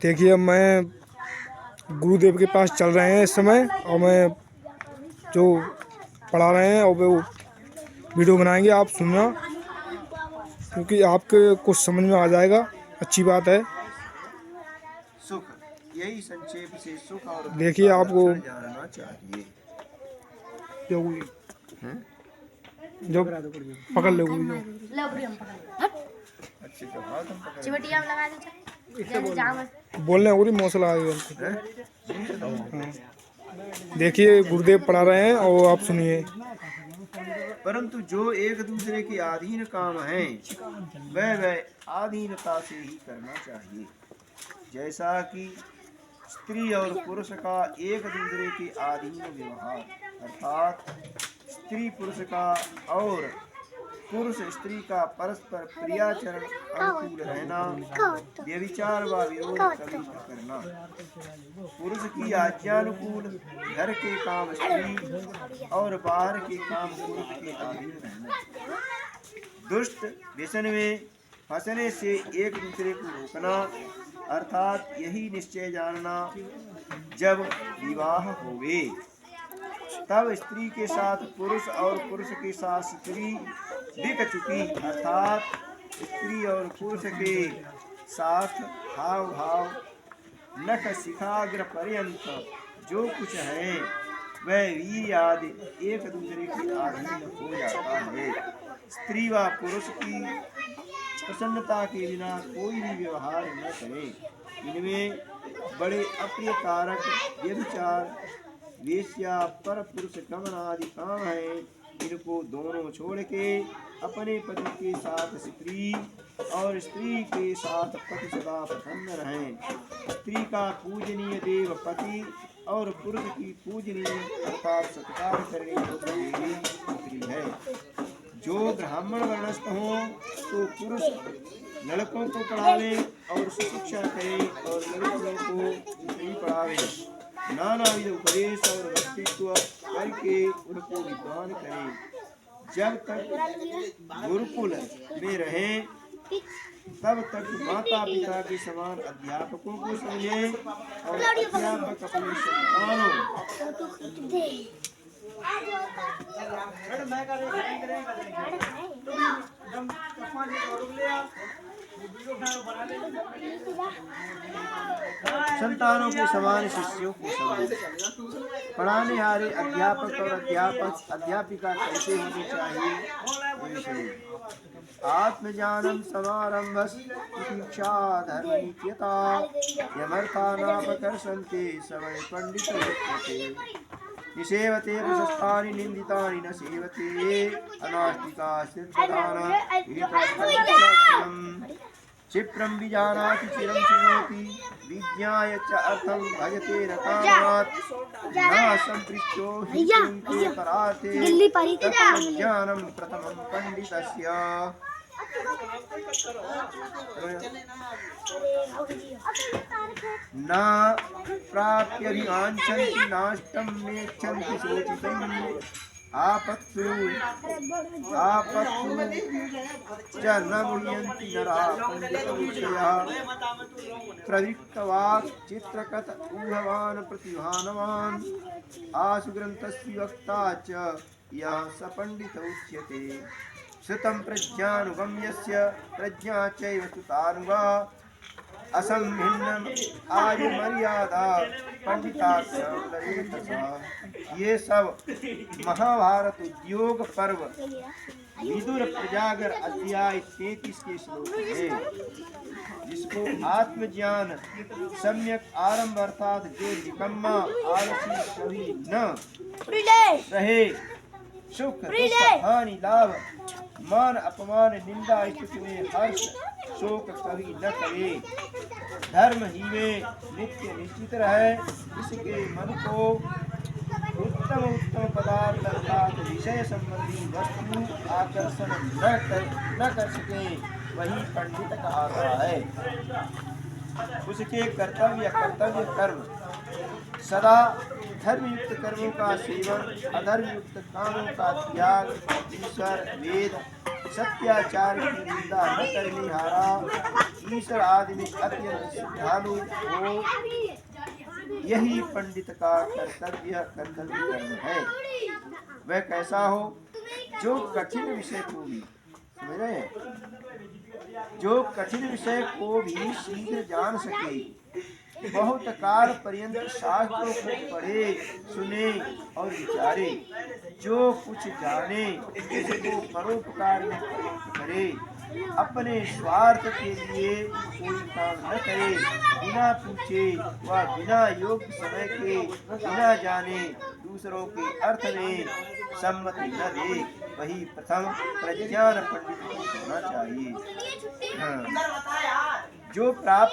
देखिए मैं गुरुदेव के पास चल रहे हैं इस समय, और मैं जो पढ़ा रहे हैं और वो वीडियो बनाएंगे, आप सुनना, क्योंकि आपके कुछ समझ में आ जाएगा। अच्छी बात है। सुख, यही संक्षेप से सुख और देखिए आपको जानना चाहिए। जो पकड़ लो बोलने पूरी मौसला आ गई। देखिए गुरुदेव पढ़ा रहे हैं और आप सुनिए। परंतु जो एक दूसरे के अधीन काम है वह अधीनता से ही करना चाहिए। जैसा कि स्त्री और पुरुष का एक दूसरे के अधीन व्यवहार, अर्थात स्त्री पुरुष का और पुरुष स्त्री का परस्पर प्रियाचरण अनुकूल रहना, व्यभिचार व विरोध कभी न करना, पुरुष की आज्ञानुकूल घर के काम स्त्री और बाहर के काम पुरुष के अधीन रहना, दुष्ट व्यसन में फंसने से एक दूसरे को रोकना, अर्थात यही निश्चय जानना जब विवाह होवे तब स्त्री के साथ पुरुष और पुरुष के साथ स्त्री बिक चुकी, अर्थात स्त्री और पुरुष के साथ हाव भाव नख शिखाग्र पर्यंत जो कुछ है वह वीर आदि एक दूसरे के अधीन हो जाता है। स्त्री व पुरुष की प्रसन्नता के बिना कोई भी व्यवहार न करे। इनमें बड़े अप्रिय कारक व्यभिचार, वेश्या, पर पुरुष गमन आदि काम है। इनको दोनों छोड़ के अपने पति के साथ स्त्री और स्त्री के साथ पति सदा प्रसन्न रहें। स्त्री का पूजनीय देव पति और पुरुष की पूजनीय अर्थात सत्कार करने योग्य देवी स्त्री है। जो ब्राह्मण वर्णस्थ हो तो पुरुष लड़कों को पढ़ावे और शिक्षा करे और लड़कियों को स्त्री पढ़ावे, नानाविध उपदेश और व्यक्तित्व करके उनको विद्वान करें। जब तक गुरुकुल में रहें तब तक माता पिता के समान अध्यापकों को समझें और अध्यापक अपने संतानों संतानों के समान शिष्यों को समझें। पढ़ाने वाले अध्यापक और अध्यापिका कैसे होनी चाहिए? आत्मज्ञानम समारंभस् शिक्षा धर्मनित्यता यमर्थानापकर्षन्ते सवै पंडितोच्यते निसेवते प्रशस्तानि निंदितानि न सेवते अनास्तिका सिद्धदान क्षिप्रं विजानाति चिरं शृणोति विज्ञाय च अर्थं भजते न कामात् न संपृष्टो हि परार्थे ज्ञानं प्रथमं पंडितस्य। न प्राप्यभिवाञ्छन्ति नाष्टं नेच्छन्ति शोचितम् आपत्सु च न मुह्यन्ति नराः पंडितविषयाः प्रवृत्तवाक् चित्रकथ ऊहवान् प्रतिभानवान् आशु ग्रन्थस्य वक्ता च यः स पंडित उच्यते। श्रुतं प्रज्ञानुगम्यस्य प्रज्ञा चैव सुतानुगा असंभिन्नम आयु मर्यादा पंडिताक्षर। ये सब महाभारत उद्योग पर्व विदुर प्रजागर अध्याय 33 के श्लोक है, जिसको आत्मज्ञान सम्यक आरंभ अर्थात जो निकम्मा आलसी कभी न रहे, सुख दुख हानि लाभ मान अपमान निंदा स्तुति में हर्ष शोक कभी न करे, धर्म ही में नित्य निश्चित रहे, इसके मन को उत्तम उत्तम पदार्थ अर्थात विषय संबंधी वस्तु आकर्षण न कर सके, वही पंडित कहता है। उसके कर्तव्य कर्म सदा धर्मयुक्त कर्मों का सेवन, अधर्मयुक्त कामों का त्याग, ईश्वर वेद सत्याचार की निंदा न करने हारा, ईश्वर आदि में अत्यंत श्रद्धालु हो, यही पंडित का कर्तव्य कर्म है। वह कैसा हो? जो कठिन विषय को भी, समझ रहे हैं, जो कठिन विषय को भी शीघ्र जान सके, बहुत काल पर्यंत शास्त्रों को पढ़े सुने और विचारे, जो कुछ जाने उसको परोपकार में प्रयुक्त करे, अपने स्वार्थ के लिए कोई काम न करे, बिना पूछे व बिना योग्य समय के बिना जाने दूसरों के अर्थ में सम्मति न दे, वही प्रथम प्रज्ञान पंडित को होना चाहिए। हाँ। जो प्राप्त